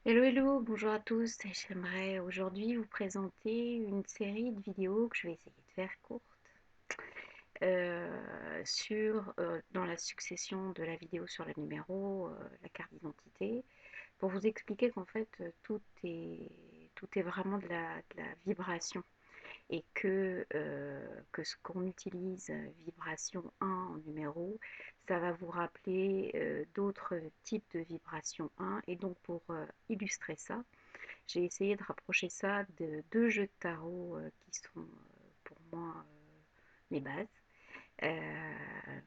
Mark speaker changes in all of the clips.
Speaker 1: Hello, hello, bonjour à tous. J'aimerais aujourd'hui vous présenter une série de vidéos que je vais essayer de faire courte dans la succession de la vidéo sur le numéro, la carte d'identité, pour vous expliquer qu'en fait tout est vraiment de la vibration et que ce qu'on utilise, vibration 1 en numéro, ça va vous rappeler d'autres types de vibration 1. Et donc pour illustrer ça, j'ai essayé de rapprocher ça de deux jeux de tarot qui sont pour moi mes bases.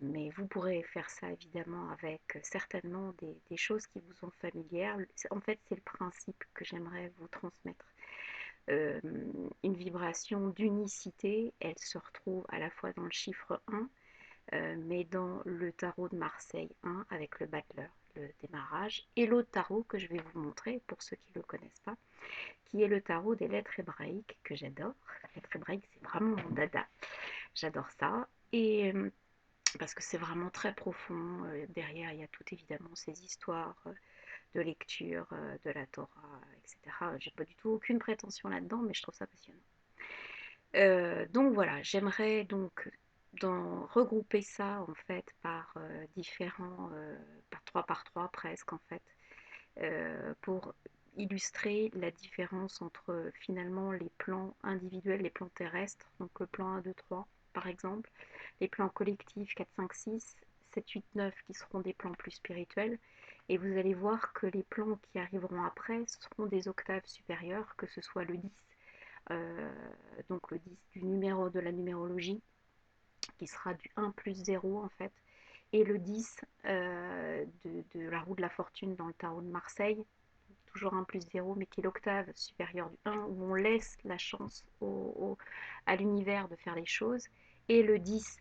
Speaker 1: Mais vous pourrez faire ça évidemment avec certainement des choses qui vous sont familières. En fait, c'est le principe que j'aimerais vous transmettre. Euh, une vibration d'unicité, elle se retrouve à la fois dans le chiffre 1, mais dans le tarot de Marseille 1 avec le Battler, le démarrage, et l'autre tarot que je vais vous montrer pour ceux qui ne le connaissent pas, qui est le tarot des lettres hébraïques que j'adore. Les lettres hébraïques, c'est vraiment mon dada. J'adore ça. Et parce que c'est vraiment très profond. Derrière, il y a tout évidemment ces histoires de lecture de la Torah, etc. J'ai pas du tout aucune prétention là-dedans, mais je trouve ça passionnant. Donc voilà, j'aimerais donc regrouper ça en fait par différents, par trois presque en fait, pour illustrer la différence entre finalement les plans individuels, les plans terrestres, donc le plan 1, 2, 3 par exemple, les plans collectifs 4, 5, 6, 7, 8, 9 qui seront des plans plus spirituels, et vous allez voir que les plans qui arriveront après seront des octaves supérieures, que ce soit le 10, euh, donc le 10 du numéro de la numérologie, qui sera du 1 plus 0 en fait, et le 10 de la roue de la fortune dans le tarot de Marseille, toujours 1 plus 0, mais qui est l'octave supérieure du 1, où on laisse la chance à l'univers de faire les choses, et le 10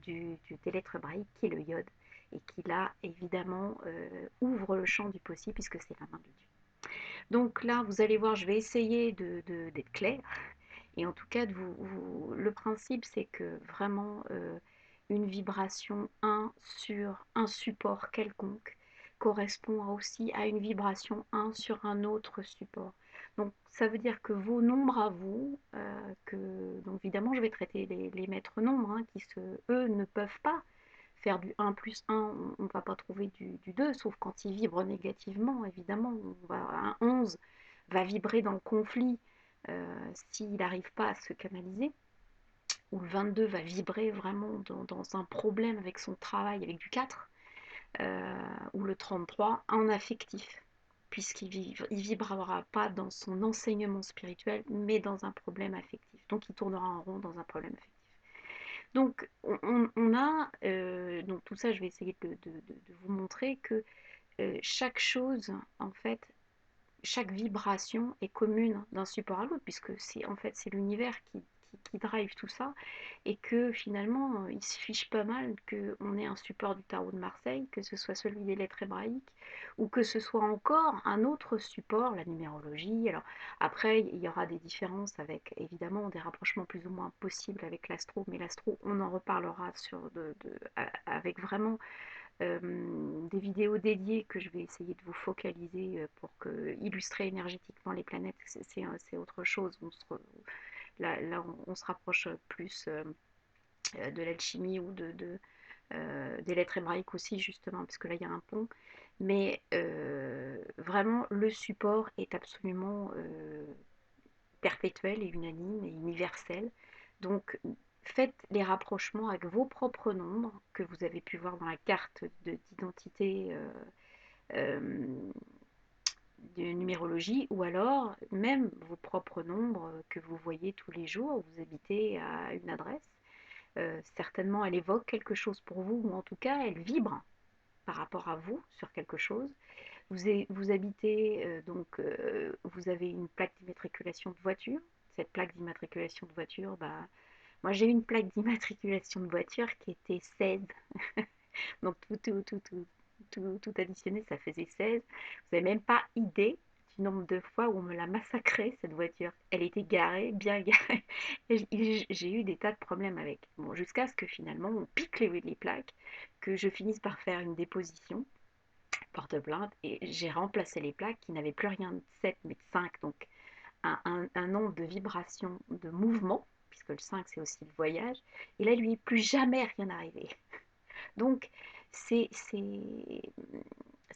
Speaker 1: des lettres hébraïques, qui est le Yod, et qui là, évidemment, ouvre le champ du possible, puisque c'est la main de Dieu. Donc là, vous allez voir, je vais essayer d'être claire, et en tout cas, le principe, c'est que vraiment, une vibration 1 sur un support quelconque correspond aussi à une vibration 1 sur un autre support. Donc ça veut dire que vos nombres à vous, donc évidemment je vais traiter les maîtres nombres, hein, eux ne peuvent pas faire du 1 plus 1, on ne va pas trouver du 2, sauf quand ils vibrent négativement, évidemment. Un 11 va vibrer dans le conflit s'il n'arrive pas à se canaliser, ou le 22 va vibrer vraiment dans un problème avec son travail, avec du 4, ou le 33 en affectif, puisqu'il ne vibrera pas dans son enseignement spirituel, mais dans un problème affectif. Donc il tournera en rond dans un problème affectif. Donc on a, donc tout ça je vais essayer de vous montrer que chaque chose, en fait, chaque vibration est commune d'un support à l'autre, puisque c'est en fait c'est l'univers qui drive tout ça, et que finalement il se fiche pas mal qu'on ait un support du tarot de Marseille, que ce soit celui des lettres hébraïques, ou que ce soit encore un autre support, la numérologie. Alors après, il y aura des différences avec évidemment des rapprochements plus ou moins possibles avec l'astro, mais l'astro, on en reparlera avec vraiment des vidéos dédiées que je vais essayer de vous focaliser pour illustrer énergétiquement les planètes, c'est autre chose. Là, on se rapproche plus de l'alchimie ou des lettres hébraïques aussi, justement, parce que là, il y a un pont. Mais vraiment, le support est absolument perpétuel et unanime et universel. Donc, faites les rapprochements avec vos propres nombres que vous avez pu voir dans la carte d'identité euh, de numérologie, ou alors même vos propres nombres que vous voyez tous les jours. Vous habitez à une adresse, certainement elle évoque quelque chose pour vous, ou en tout cas elle vibre par rapport à vous sur quelque chose. Vous habitez, vous avez une plaque d'immatriculation de voiture. Cette plaque d'immatriculation de voiture, bah, moi j'ai une plaque d'immatriculation de voiture qui était 16. Donc tout additionné, ça faisait 16. Vous n'avez même pas idée du nombre de fois où on me l'a massacrée, cette voiture. Elle était garée, bien garée. Et j'ai eu des tas de problèmes avec. Bon, jusqu'à ce que finalement on pique les plaques, que je finisse par faire une déposition porte plainte et j'ai remplacé les plaques qui n'avaient plus rien de 7 mais de 5, donc un nombre de vibrations, de mouvements, puisque le 5 c'est aussi le voyage, et là, lui, n'est plus jamais rien arrivé. Donc, c'est 16,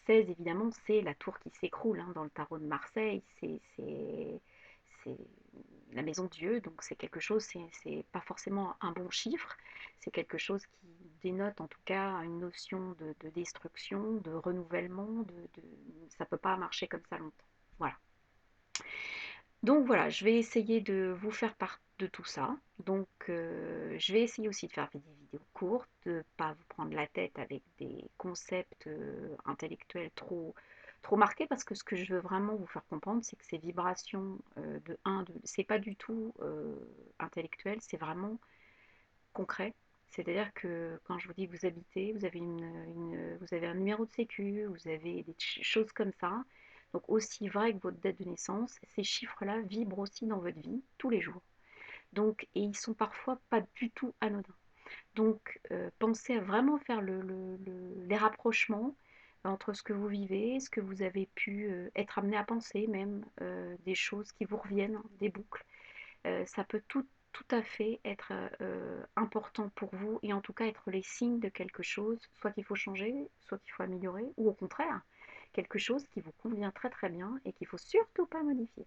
Speaker 1: évidemment, c'est la tour qui s'écroule hein, dans le tarot de Marseille, c'est la maison de Dieu, donc c'est quelque chose, c'est pas forcément un bon chiffre, c'est quelque chose qui dénote en tout cas une notion de destruction, de renouvellement, ça peut pas marcher comme ça longtemps. Voilà. Donc voilà, je vais essayer de vous faire part de tout ça. Donc je vais essayer aussi de faire des vidéos courtes, de ne pas vous prendre la tête avec des concepts intellectuels trop marqués, parce que ce que je veux vraiment vous faire comprendre, c'est que ces vibrations c'est pas du tout intellectuel, c'est vraiment concret. C'est-à-dire que quand je vous dis que vous habitez, vous avez, vous avez un numéro de sécu, vous avez des choses comme ça. Donc aussi vrai que votre date de naissance, ces chiffres-là vibrent aussi dans votre vie tous les jours. Donc, et ils sont parfois pas du tout anodins. Donc pensez à vraiment faire les rapprochements entre ce que vous vivez, ce que vous avez pu être amené à penser, même des choses qui vous reviennent, des boucles. Ça peut tout à fait être important pour vous et en tout cas être les signes de quelque chose, soit qu'il faut changer, soit qu'il faut améliorer, ou au contraire, quelque chose qui vous convient très très bien et qu'il ne faut surtout pas modifier.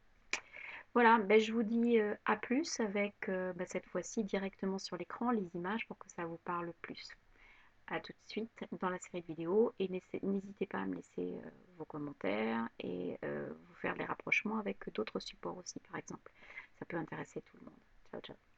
Speaker 1: Voilà, ben, je vous dis à plus avec cette fois-ci directement sur l'écran les images pour que ça vous parle plus. À tout de suite dans la série de vidéos et n'hésitez pas à me laisser vos commentaires et vous faire les rapprochements avec d'autres supports aussi par exemple. Ça peut intéresser tout le monde. Ciao ciao.